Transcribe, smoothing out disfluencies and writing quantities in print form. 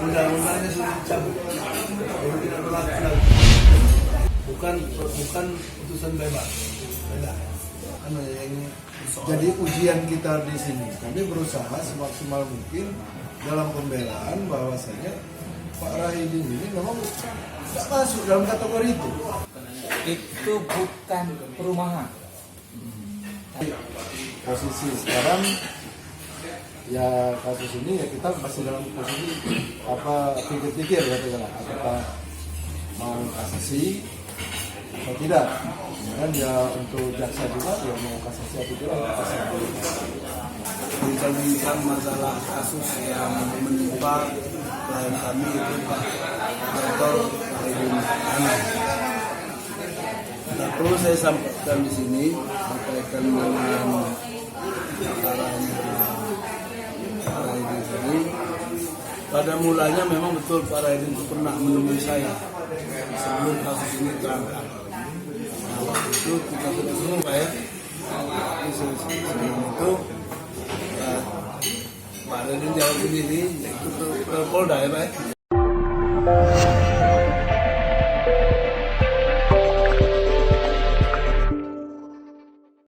undang-undangnya sudah dicabut, jadi tidak berlaku lagi. Bukan putusan bebas. Beda. Jadi ujian kita di sini, kami berusaha semaksimal mungkin dalam pembelaan bahwasanya Pak Rahidin ini memang tidak masuk dalam kategori itu. Itu bukan perumahan. Posisi sekarang ya kasus ini ya kita masih dalam posisi pikir-pikir katakanlah apakah mau kasasi atau tidak. Dan ya untuk jaksa juga ya mau kasasi atau tidak kita sampai. Bincang masalah kasus yang menimpa klien kami itu Pak Dr. Rahidin Anas. Nah, perlu saya sampaikan di sini berkaitan dengan perkaranya Pak Rahidin ini. Pada mulanya memang betul Pak Rahidin itu pernah menemui saya sebelum kasus ini terangkat. Nah, waktu itu kita sudah semua ya. Sebelum itu Pak Rahidin jalan sendiri, yaitu ke Polda ya Pak.